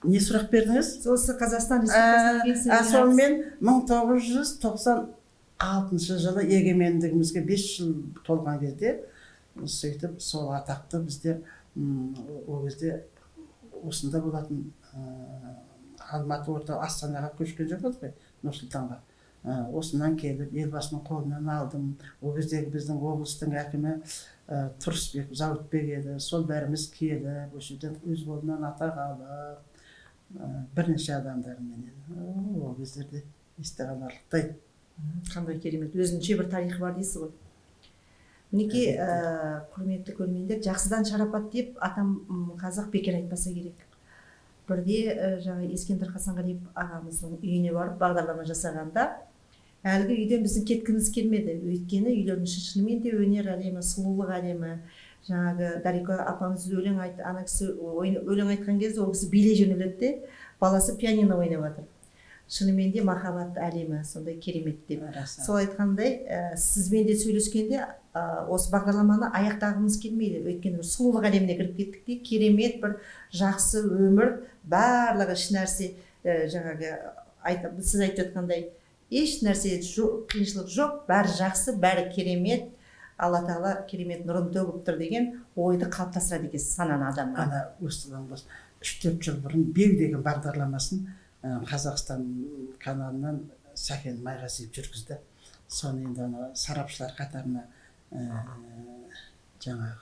S2: Не сұрақ бердіңіз?
S1: Осы Қазақстан Республикасына
S2: сонымен 1996 жылы егемендігімізге 5 жыл толған кезде, сөйтіп сол атақты біздер ол кезде осында болатын Алматы орта Астанаға көшкен жоқ еді ғой, Нұрсұлтанға. Осынан келіп, елбасының қолынан алдым. Ол кездегі біздің облыстың әкімі Тұрысбек Зауытбек еді. Сол бәріміз келіп, осы жерден өз қолынан атақ алып, бірнеше адамдарменен. Ол кездерде естіған арлықтай.
S1: Қандай керемет, өзінше бір тарихы бар дейсіз ғой. Мінекей, құрметті көрермендер, жақсыдан шарапат деп атам қазақ бекер айтпаса керек. Бірде жаңа Ескендір Хасанғалиев ағамыздың үйіне барып бағдарлама жасағанда, әлгі үйден біздің кеткіміз келмеді. Өйткені үйлердің шынымен де өнер әлемі, сұлулық әлемі, жаңағы Дарика апамыз өлең айтты, ана кісі өлең айтқан кезде ол кісі билей жөнеледі де, баласы пианино ойнап жатыр. Шынымен де махаббат әлемі сондай керемет деп. Сол айтқандай, сізбен де сөйлескенде осы бағдарламаны аяқтағымыз келмейді. Өйткені сұлулық әлеміне кіріп кеттік те, керемет бір жақсы өмір, барлығы еш нәрсе, жаңағы сіз айтып жатқандай, еш нәрсе қиыншылық жоқ, бәрі жақсы, бәрі керемет, Алла Тағала керемет нұрын төгіп тұр деген ойды қалыптастырады екенсіз сананы адамға.
S2: Ана осыдан 3-4 жыл бұрын Беу деген бағдарламасын Қазақстан каналынан Сәкен Майғазиев жүргізді. Соны енді сарапшылар қатарына жаңағы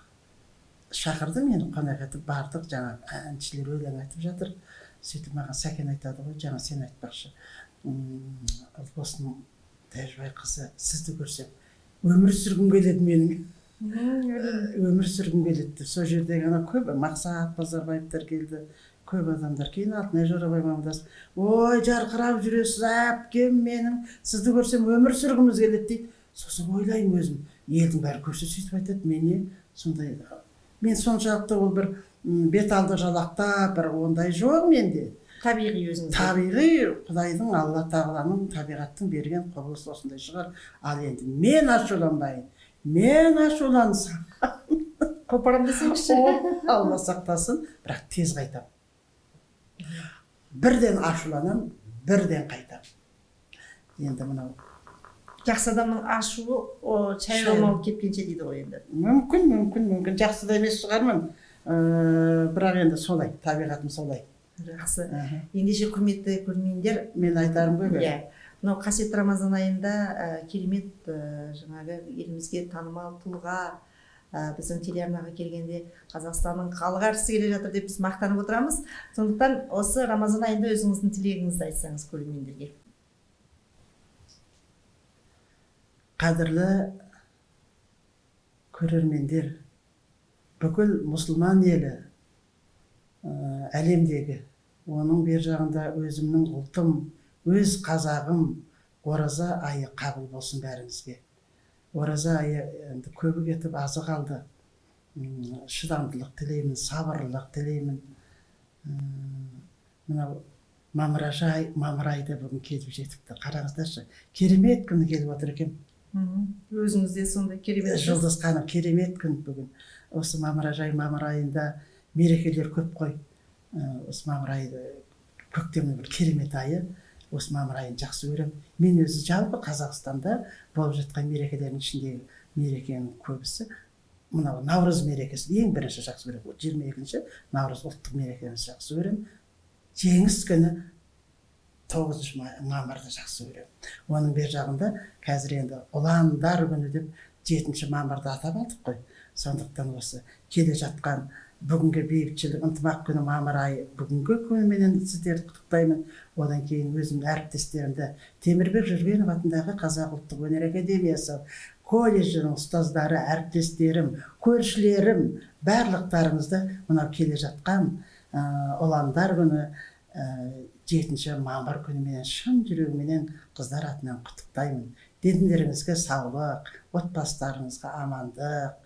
S2: шақырды, мені қонақ етіп бардық, жаңа әншілер өлең айтып жатыр. Сөйтіп маған Сәкен айтады ғой, жаңа сен айтпақшы, осының Тәжбай қызы сізді көрсем өмір сүргім келеді менің. Өмір сүргім келеді. Сол жердегі көп Мақсат Базарбаевтар келді. Көп адамдар кейін алтынай Жорабай мамадасып, ой, жарқырап жүресіз, әпкем менің, сізді көрсем өмір сүргіміз келеді дейді. Сосын ойлаймын өзім, елдің бәрі көрсе сөйтіп айтады, мен соншалықты ол бір бет алды жалақта, бір ондай жоқ менде.
S1: Табиғи өзіңіз.
S2: Табиғи, Құдайдың, Алла Тағаланың, табиғаттың берген құбылысы осындай шығар. Ал енді мен ашуланбайын, мен ашулансам.
S1: Қопарам десеңізші.
S2: Алла сақтасын, бірақ тез қайтам. Бірден ашуланам, бірден қайтам. Енді мынау
S1: Жақсы адамның ашуы шайрамал кеткенше дейді ғой енді.
S2: Мүмкін. Жақсы да емес шығармын. Бірақ енді солай, табиғатым солай.
S1: Жақсы. Ендеше құрметті көрермендер,
S2: мен айтарым ғой.
S1: Иә. Мынау қасиетті Рамазан айында керемет жаңағы елімізге танымал тұлға біздің телеарнаға келгенде Қазақстанның халық әртісі келе жатыр деп біз мақтанып отырамыз. Сондықтан осы Рамазан айында өзіңіздің тілегіңізді айтсаңыз көрермендерге.
S2: Қадірлі көрермендер, бүкіл мұсылман елі, әлемдегі, оның бер жағында өзімнің ұлтым, өз қазағым, ораза айы қабыл болсын бәріңізге. Ораза айы көбі кетіп азы қалды. Шыдамдылық тілеймін, сабырлық тілеймін. Мынау мамыр айда бүгін келіп жетіпті. Қараңыздаршы, керемет күні келіп отыр екен.
S1: Өзіңізде сондай керемет.
S2: Жұлдыз ханым, керемет күн бүгін. Осы мамыр айында мерекелер көп қой. Осы мамыр айда көктемнің бір керемет айы. Осы мамыр айын жақсы көремін. Мен өзі жалпы Қазақстанда болып жатқан мерекелердің ішіндегі мерекенің көбісі мынау Наурыз мерекесі ең бірінші жақсы көремін. 22-ші Наурыз ұлттық мерекемізді жақсы көремін. Жеңіс күні 9 мамырды жақсы көремін. Оның бер жағында қазір енді ұландар күні деп 7 мамырды атап алдық қой. Сондықтан осы келе жатқан бүгінгі бейбітшілік ынтымақ күні мамыр айы бүгінгі күніменен сіздерді құттықтаймын. Одан кейін өзімнің әріптестерімді Темірбек Жүргенов атындағы Қазақ ұлттық өнер академиясы колледжінің ұстаздары, әріптестерім, көршілерім, барлықтарыңызды мынау келе жатқан ұландар күні 7 мамыр күніменен шын жүрегіменен қыздар атынан құттықтаймын. Денлеріңізге саулық, отбасыларыңызға амандық,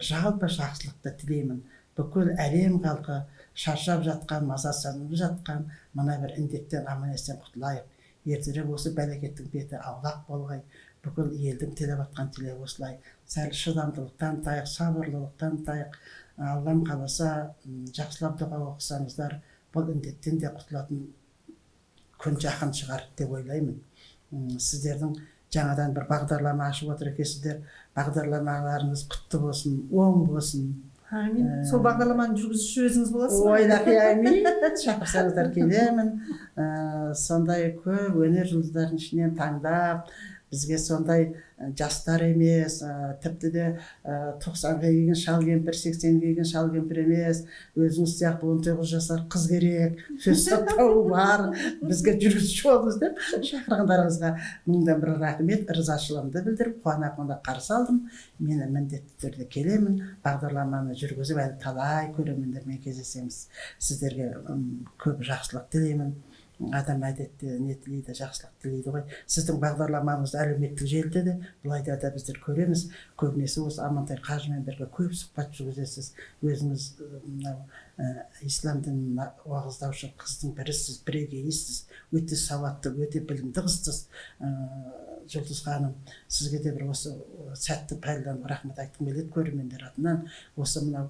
S2: жалпы жақсылықты тілеймін. Бүкіл әлем халқы шаршап жатқан, мазасызданып жатқан мына бір індеттен аман-есен құтылайық. Ертерек осы бәлекеттің беті аулақ болғай. Бүкіл елдің тілеп жатқан тілегі осылай. Сәл шыдамдылық танытайық, сабырлылық танытайық. Аллам қаласа жақсылап дұға оқысаңыздар, бұл індеттен де құтылатын күн жақын шығар деп ойлаймын. Сіздердің жаңадан бір бағдарлама ашып отыр екенсіздер. Бағдарламаларыңыз құтты болсын, оң болсын.
S1: Амин. Сол бағдарламаны жүргізуші өзіңіз боласыз ба?
S2: Ойдақи амин. Шақырсаңыздар келемін. Сондай көп өнер жұлдыздарының ішінен таңдап, бізге сондай жастар емес, тіпті де 90-ға келген шал кемпір, 80-ге келген шал кемпір емес, өзіңіз сияқты 19 жасар қыз керек, сөз саптауы бар, бізге жүргізуші болыңыз деп шақырғандарыңызға мыңдан бір рахмет, ризашылығымды білдіріп, қуана қарсы алдым. Мен міндетті түрде келемін, бағдарламаны жүргізіп, әлі талай көрермендермен кездесеміз. Сіздерге көп жақсылық тілеймін. Адам әдетте не тілейді, жақсылық тілейді ғой. Сіздің бағдарламаңызды әлеуметтік желіде де бұлайда да біздер көреміз. Көбінесе осы Амантай қажымен бірге көп сұхбат жүргізесіз. Өзіңіз ислам дінін уағыздаушы қыздың бірісіз, бірегейсіз, өте сауатты, өте білімді қызсыз. Жұлдыз ханым, сізге де бір осы сәтті пайдаланып рахмет айтқым келеді көрермендер атынан. Осы мынау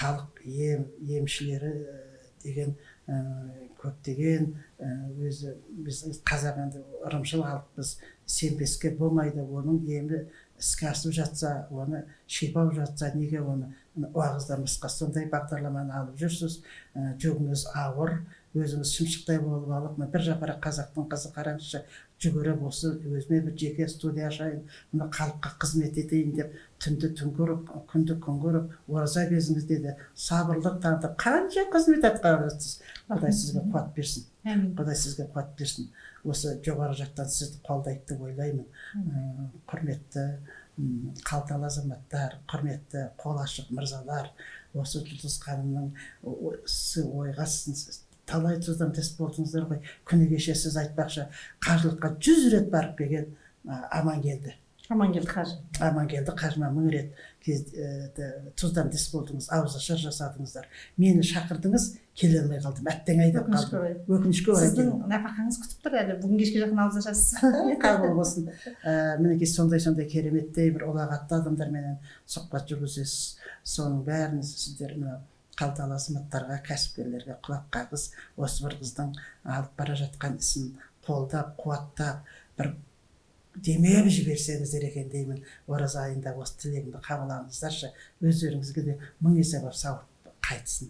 S2: халық емшілері деген көптеген өзі біз қазақ енді ырымшыл халықпыз, сенбеске болмайды. Оның емі іске асып жатса, оны шипа жатса, неге оны уағыздарымызға сондай бағдарламаны алып жүрсіз. Жүгіңіз ауыр, өзіңіз шымшықтай болып алып, бір жапырақ қазақтың қызы қараңызшы, жүгіріп осы өзіме бір жеке студия ашайын, мына халыққа қызмет етейін деп түнді түн көріп, күнді күн көріп, ораза кезіңізде де сабырлық танытып, қанша қызмет атқарып жатсыз. Құдай сізге қуат берсін. Құдай сізге қуат берсін. Осы жоғары жақтан сізді қолдайды деп ойлаймын. Құрметті қалталы азаматтар, құрметті қол ашық мырзалар, осы Жұлдыз ханымның ойға талай тұздан тест болдыңыздар ғой. Күні кеше сіз айтпақшы, қажылыққа 100 рет барып келген аман келді.
S1: Амангелді қажы.
S2: Амангелді қажыма 1000 рет тұздан тест болдыңыз, ауызы шыр жасадыңыздар. Мені шақырдыңыз, келе алмай қалдым. Әттең айдап қалдым. Өкінішке орай.
S1: Сіздің нәпақаңыз күтіп тұр әлі. Бүгін кешке жақын ауыз ашасыз.
S2: Қабыл болсын. Мінекей сондай кереметтей бір ұлағатты адамдарменен сұхбат жүргізесіз. Соның бәрін сіздер қалталы азаматтарға, кәсіпкерлерге құлақ қағыз, осы бір қыздың алып бара жатқан ісін қолдап, қуаттап, бір демеп жіберсеңіздер екен деймін. Ораза айында осы тілегімді қабылдаңыздаршы. Өздеріңізге де 1000 есе болып сауап қайтсын.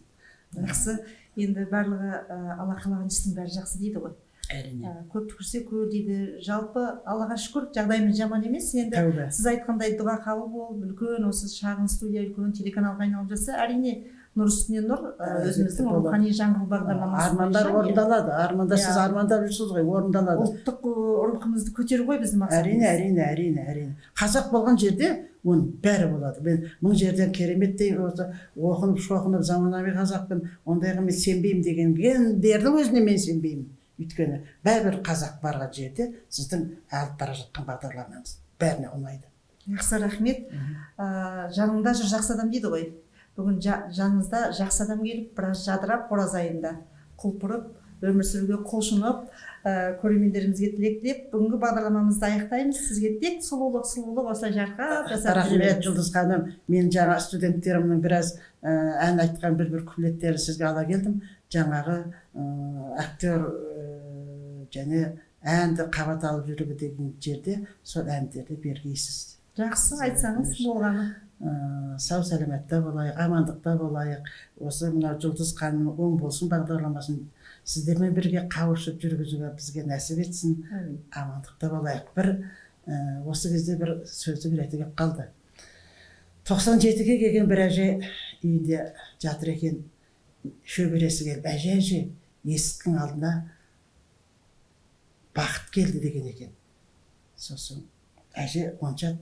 S1: Жақсы. Енді барлығы Алла қалаған істің бәрі жақсы дейді ғой.
S2: Әрине.
S1: Көп түкірсе көр дейді. Жалпы Аллаға шүкір, жағдайымыз жаман емес. Енді сіз айтқандай дұға қабыл болып, үлкен осы шағын студия, үлкен телеканалға айналып жатса, әрине нұр үстіне нұр, өзіміздің рухани жаңғыру бағдарламасы.
S2: Армандар орындалады. Арманда сіз армандап жүрсіз ғой, орындалады.
S1: Ұлттық рухымызды көтеру ғой біздің
S2: мақсатымыз. Әрине. Қазақ болған жерде оның бәрі болады. Мен 1000 жерден кереметтей оқынып, шоқынып, заманауи қазақпын, ондайға мен сенбеймін деген гендердің өзіне мен сенбеймін. Өйткені бәрібір қазақ барған жерде сіздің алып бара жатқан бағдарламаңыз бәріне ұнайды.
S1: Жақсы, рахмет. Жаныңда жүр жақсы адам дейді ғой. Бүгін жаныңызда жақсы адам келіп, біраз жадырап, ораза айында құлпырып, өмір сүруге құлшынып, көрермендерімізге тілек тілеп, бүгінгі бағдарламамызды аяқтаймыз. Сізге тек сұлулық осылай жарқырап жасап
S2: рахмет Жұлдыз ханым. Мен жаңа студенттерімнің біраз ән айтқан бір куплеттерін сізге ала келдім. жаңағы актер және әнді қабат алып жүруге деген жерде сол әндерді бергейсіз.
S1: Жақсы айтсаңыз болғаны.
S2: Сау сәлеметте болайық, амандықта болайық. Осы мына Жұлдыз ханым оң болсын бағдарламасын сіздермен бірге қауышып жүргізуге бізге нәсіп етсін. Амандықта болайық. Осы кезде бір сөзді реті келіп қалды. 97-ге келген бір әже үйінде жатыр екен. Шөбересі келіп, әже, есіктің алдына бақыт келді деген екен. Сосын әже онша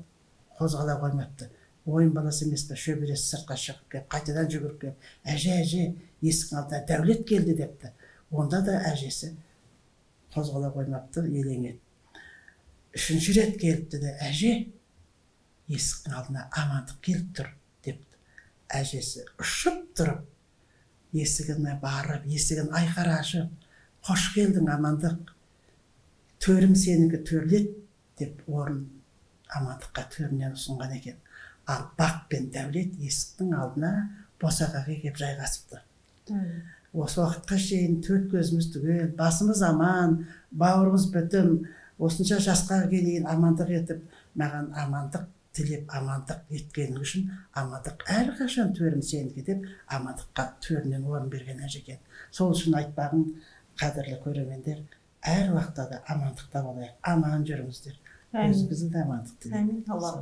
S2: қозғала қоймапты. Ойын баласы емес пе, шөбересі сыртқа шығып келіп, қайтадан жүгіріп келіп, әже, есіктің алдына дәулет келді депті. Онда да әжесі қозғала қоймапты, елең етті. 3-ші рет келіпті де, әже, есіктің алдына амандық келіп тұр депті. Әжесі ұшып тұрып, есігіне барып, есігін айқара ашып, қош келдің амандық, төрім сенікі төрлет деп орын амандыққа төрінен ұсынған екен. Ал бақ пен дәулет есіктің алдына босағаға келіп жайғасыпты. Осы уақытқа шейін төрт көзіміз түгел, басымыз аман, бауырымыз бүтін, осынша жасқа келейін амандық етіп, маған амандық тілеп, амандық еткенің үшін амандық әрқашан төрім сенікі деп амандыққа төрінен орын берген әже екен. Сол үшін айтпағым, қадірлі көрермендер, әр уақытта да амандықта болайық, аман жүріңіздер. Өзіңізге де амандық тілеймін.
S1: Алла